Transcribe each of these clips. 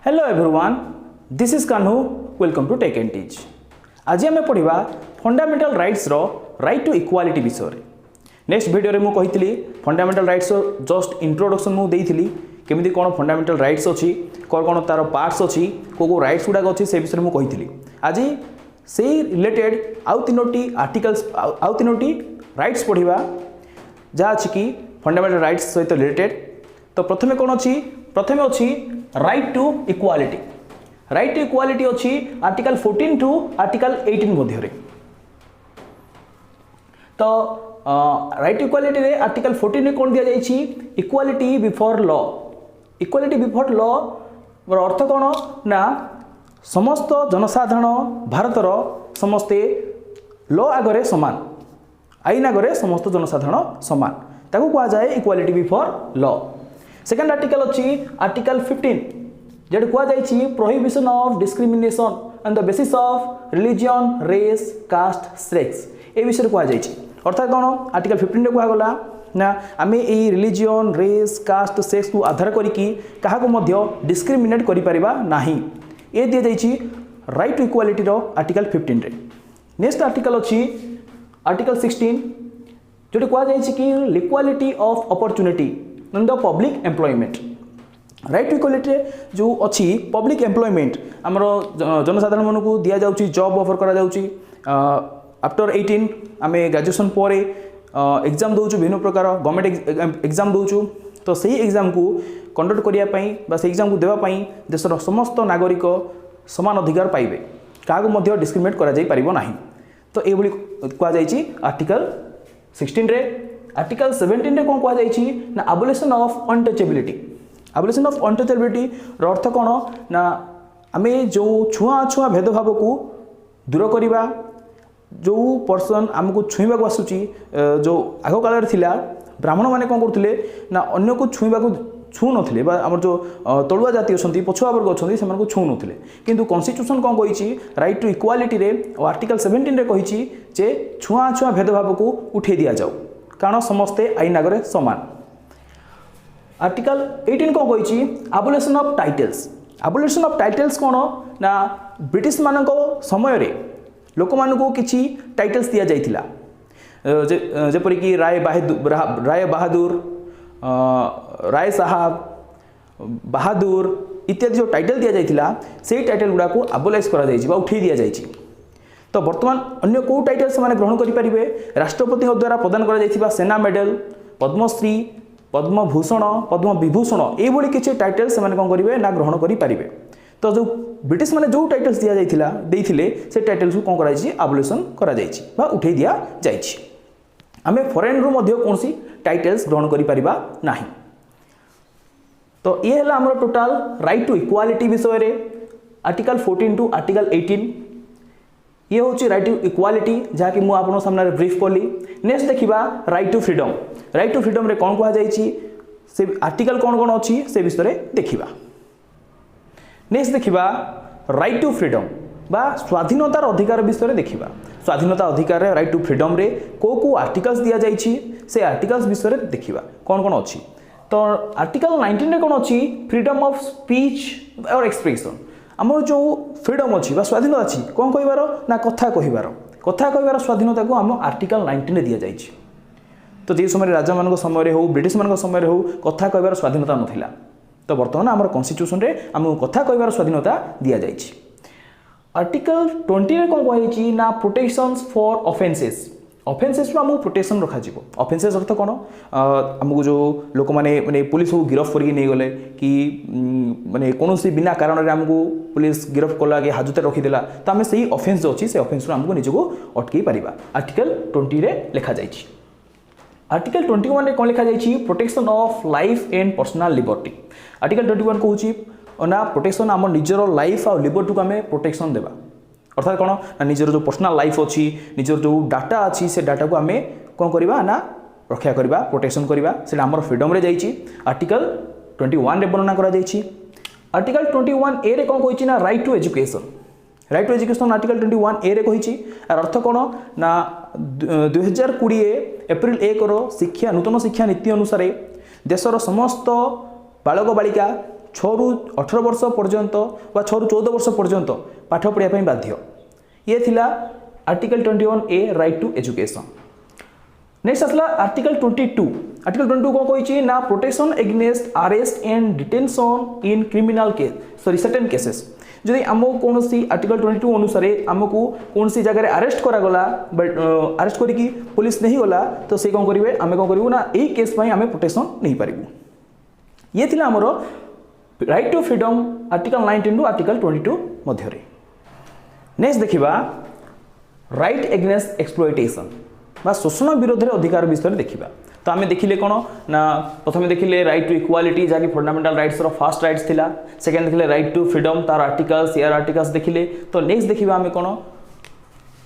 Hello everyone, this is Kanhu. Welcome to tech and teach. आज आम पढ़ा फंडामेंटल राइट्स रो राइट टू इक्वालिटी विषय। नेक्स्ट वीडियो में मुझे फंडामेंटल राइट्स जस्ट इंट्रोडक्शन मुझे केमी कौन फंडामेंटल राइट्स अच्छी कौन कौन तार पार्ट्स अच्छी कौ राइट्स गुड़ाक अच्छी से विषय में कही। आज से रिलेटेड आउ तीनोटी आर्टिकल्स आउ तीनोटी राइट्स पढ़ा जहाँ अच्छी कि फंडामेंटल राइट्स सहित रिलेटेड। तो प्रथमे कौन अच्छी, प्रथमे अच्छी right to equality. Right to equality अच्छी आर्टिकल 14 टू आर्टिकल 18 मध्य। तो राइट टू इक्वालिटी रे आर्टिकल 14 रे कौन दिया जाइछि, equality before law. Equality before law अर्थ कौन ना समस्त जनसाधारण भारतर समस्ते लॉ आगरे समान, आईन आगरे समस्त जनसाधारण समान, ताकू कहा जाए equality before law. Second article अच्छी आर्टिकल 15 जेड कहा जाइछि prohibition of discrimination on the basis of religion, race, caste, sex. ए विषय कहा जाइछि। अर्थात कौन आर्टिकल 15 रे कहा गला ना आमे ए रिलीजन, रेस, कास्ट, सेक्स को आधार करिकी काहाको मध्य डिस्क्रिमिनेट करि परिबा नाही। ए दिया जाइछि राइट टू इक्वालिटी रो आर्टिकल 15 रे। नेक्स्ट आर्टिकल अच्छी आर्टिकल 16 जो कहा जाइछि कि equality of opportunity in the public employment. Right to equality जो अच्छी पब्लिक एम्प्लॉयमेंट आमर जनसाधारण मन को दिया जाउछि, जॉब ऑफर करा जाउछि। आफ्टर 18 आम ग्रेजुएशन पर एग्जाम दौचु, विभिन्न प्रकार गवर्नमेंट एग्जाम दौचु। तो सही एग्जाम को कंडक्ट करने से एग्जाम को देवाई देशर समस्त नागरिक समान अधिकार पाइबे, क्या डिस्क्रिमिनेट करा जाई परिबो नाही। तो ये कहा जाइछि आर्टिकल 16 रे। आर्टिकल 17 रे कौन कहा जाइछि ना abolition of untouchability. Abolition of untouchability रो अर्थ कौन ना आमे जो छुआ छुआ भेदभाव को दूर करिबा, जो पर्सन आमको छुईबा को आसुची, जो आग काल थिला ब्राह्मण माने कौन करथिले ना अन्य को छुईबा को छू नथिले, बा हमर जो तळुआ जाति अछंती, पछुआ वर्ग अछंती, सेमान को छू नथिले। किंतु कॉन्स्टिट्यूशन कौन कहिछि राइट टू इक्वालिटी रे आर्टिकल 17 रे कहिछि जे छुआ छुआ भेदभाव को उठे दिया जाऊ, कारण समस्ते आईन आगरे समान। आर्टिकल 18 कौन कहिछि abolition of titles. Abolition of titles कौन ना ब्रिटिश मानक समय रे लोक मानक किछि टाइटल्स दिया जाइथिला, जेपरि कि राय बहादुर, राय साहब, बहादुर इत्यादि जो टाइटल दिया जाइथिला से टाइटल गुड़ा को अबोलाइज करा जाइछि बा उठै दिया जाइछि। तो वर्तमान अन्य को टाइटल से माने ग्रहण करि परिबे, राष्ट्रपति द्वारा प्रदान करा जाइथिबा सेना मेडल, पद्मश्री, पद्मभूषण, पद्म विभूषण एभली किछि टाइटल से माने कोन करिवे ना ग्रहण करि परिबे। तो जो ब्रिटिश माने जो टाइटल्स दिया जाइथिला देइथिले से टाइटल्स को कोन करा जाइछि अबोलिशन करा जाइछि बा उठै दिया जाइछि। आमे फॉरेन रो मध्ये कोनसी टाइटल्स ग्रहण करि परिबा नाही। तो ये हला हमर टोटल राइट टू इक्वालिटी विषय रे आर्टिकल 14 टू आर्टिकल 18 ये हूँ राइट टू इक्वालिटी जहाँकि मुझे आपन सामने ब्रीफ कली। नेक्स्ट देखा right to freedom. Right to freedom रे कौन कह से आर्टिकल कौन कौन अच्छी से विषय में देखा। नेक्स्ट देखा राइट टू फ्रीडम बा स्वाधीनतार अधिकार विषय में देखा। स्वाधीनता अधिकार राइट टू फ्रीडम रे को आर्टिकल्स दिया जाइछि से आर्टिकल्स विषय में देखा कौन कौन अच्छी। तो आर्टिकल 19 रे कौन अच्छी फ्रीडम ऑफ स्पीच और एक्सप्रेशन। आमर जो फ्रीडम अच्छी बा स्वाधीनता अच्छी कौन कहबार ना कथा कहबार स्वाधीनता को आम आर्टिकल 19 रे दिया जाइछि। तो जे समय राजा मान समय हो, ब्रिटिश मान समय हो कथा कहबार स्वाधीनता नथिला। तो बर्तमान आमर कॉन्स्टिट्यूशन रे आम कथा कहबार स्वाधीनता दिया जाइछि। आर्टिकल 20 रे कौन कहिछि ना प्रोटेक्शंस फॉर ऑफेंसेस। ऑफेंसेस आमको प्रोटेक्शन रखा जीवो। ऑफेंसेस अर्थ कौन आमको जो लोक माने पुलिस को गिरफ्त करके नहीं गले कि माने कौन बिना कारण रे आमको पुलिस गिरफ्त कला कि हाजते रखीदेला, तो आम से ऑफेंस जो अच्छी से ऑफेंस आमको निजको अटकई पारिबा। आर्टिकल 20 रे लिखा जाइछि। आर्टिकल 21 रे कौन लिखा जाइछि protection of life and personal liberty. Article 21 कहूछि ना प्रोटेक्शन आम निजर लाइफ आ लिबर्टी को आम प्रोटेक्शन देबा। अर्थात कौन ना निजर जो पर्सनल लाइफ अच्छी, निजर जो डाटा अच्छी से डाटा को आम कौन करवा ना रक्षा करवा, प्रोटेक्शन करवा, से आमर फ्रीडम रे जाइछि। आर्टिकल 21 रे वर्णना करा जाइछि। आर्टिकल 21 ए रे कौन कहिछि ना right to education. Right to education article 21 A रे कहिछि। आर अर्थ कौन ना 2020 एप्रिल 1 रो शिक्षा नूतन शिक्षा नीति अनुसार देशर समस्त बालक बालिका 6 रु 18 वर्ष पर्यंत बा 6 रु 14 वर्ष पर्यंत पाठ पढ़ाई बाध्य। ये थिला article 21A right to education. Next आसला आर्टिकल 22। आर्टिकल 22 कौन कही ना protection against arrest and detention in criminal case sorry certain cases. जदि आमको कौन आर्टिकल 22 अनुसार आमको कौन सी जगह अरेस्ट करागला बट अरेस्ट करी पुलिस नहीं गला तो से कौन करेंगे आम कौन करूँ ना यही केस आम प्रोटेक्शन नहीं पारू। ये थिला आमर right to freedom article 19 to article 22 मध्य। नेक्स्ट देखिबा राइट एग्नेस्ट एक्सप्लॉयटेशन बा शोषण विरोध अधिकार विषय देखिबा। तो आम देखिले कौन ना प्रथम देखिले राइट टू इक्वालिटी जहाँकि फंडामेंटल राइट्स फर्स्ट राइट्स थिला। सेकेंड देखिले राइट टू फ्रीडम तार आर्टिकल्स एयर आर्टिकल्स देखिले। तो नेक्स्ट देखिबा आम कौन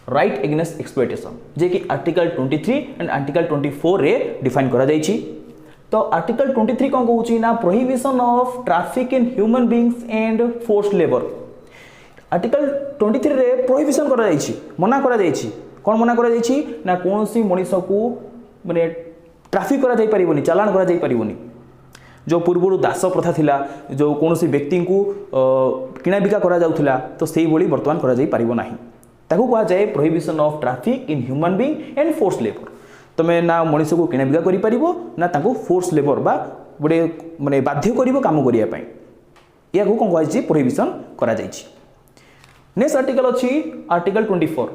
राइट एग्नेस्ट एक्सप्लॉयटेशन जे कि आर्टिकल 23 एंड आर्टिकल 24 रे डिफाइन करा जायछि। तो आर्टिकल 23 कौन कहूँ ना prohibition of traffic in human beings and forced labour. Article 23 रे प्रोहिबिशन करा जायछि मना करा जायछि। कौन मना करा जायछि ना कौन सी मनीष को माने ट्रैफिक करा जाई परिबोनी चालान करा जाई परिबोनी। जो पूर्व दास प्रथा थिला जो कौन सी व्यक्ति को किଣା बिका करा जाउथिला तो सेही बोली वर्तमान करा जाई परिबो नाही। ताकू कहा जाए prohibition of traffic in human being and force labour. तमे ना मनीष को किଣା बिका करि परिबो ना ताकू फोर्स लेबर बा बडे माने बाध्य करिवो काम करिया पई या को कहा जाय प्रोहिबिशन करा जायछि। नेक्स्ट आर्टिकल अच्छी आर्टिकल 24।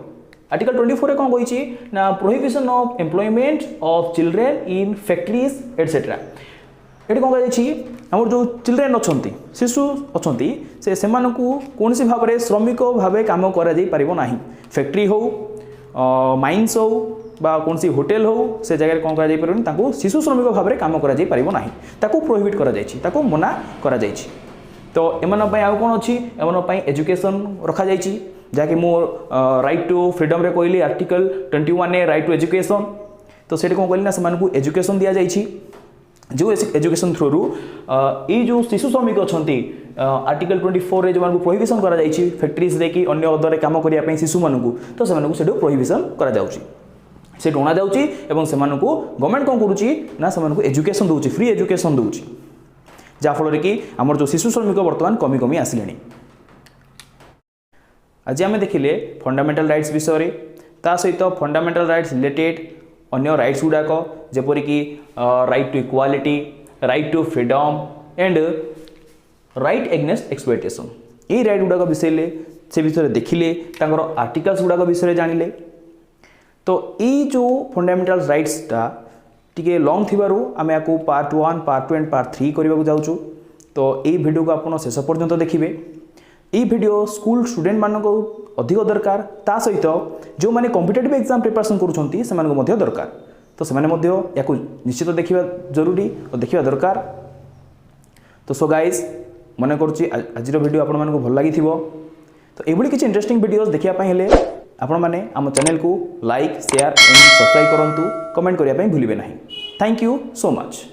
आर्टिकल 24 रे कौन कही ना prohibition of employment of children in factories etcetera. ये कौन कही आम जो चिल्ड्रेन अच्छा शिशु अच्छा से कौन सी भाव में श्रमिक भाव कम करा फैक्ट्री हो माइन्स हो बा कौन सी होटेल हो से जगह कौन कर शिशु श्रमिक भाव में कम करा प्रोहिबिट करा मना करा। तो एमन आउ कौन अच्छी एमन एजुकेशन रखा जाइए जहाँकि मो राइट टू फ्रीडम रे कहली article 21A right to education. तो से कौन कहली ना से एजुकेशन दि जाइए जो एजुकेशन थ्रू रू ये जो शिशु श्रमिक अच्छा आर्टिकल 24 रे जो प्रोहिबिशन करा जाइए फैक्ट्रीज रे कि अन्य अदर काम करने शिशु मानू तो से प्रोहिबिशन करा जाउची से अणा जाउची एवं से गवर्नमेंट कौन करुच्ची ना से एजुकेशन दूची फ्री एजुकेशन दूची जाफल कि आमर जो शिशु श्रमिक बर्तमान कमी कमी आसिले। आज आम देखिले फंडामेंटल राइट्स विषय ता सहित फंडामेंटल राइट्स रिलेटेड अन्य राइट्स गुड़ाक जेपरिक right to equality right to freedom and right against exploitation ये राइट गुड़ाक विषय से विषय देखिले आर्टिकल्स गुड़ाक विषय जानिले। तो ये जो फंडामेंटल राइट्सटा टिके लॉन्ग थिबारु आमे याकू पार्ट 1 पार्ट 2 एंड पार्ट 3 करबा जाउछु। तो ये वीडियो को आपण शेष पर्यंत देखिए। ये वीडियो स्कूल स्टूडेंट मानक अधिक दरकार ता सहित जो माने कॉम्पिटिटिव एग्जाम प्रिपरेशन करूछंती से मानक मध्य दरकार। तो से माने मध्य याकू निश्चित देखिबा जरूरी और देखिबा दरकार। तो सो गाइज मन करुच्ची आज वीडियो आपण मानक भल लागि थिबो। तो एभली किछि इंटरेस्टिंग वीडियोस देखिया पई हेले आपण माने आम चैनल को लाइक शेयर एंड सब्सक्राइब करंतु कमेंट करिया पई भूलिबे नाही। Thank you so much.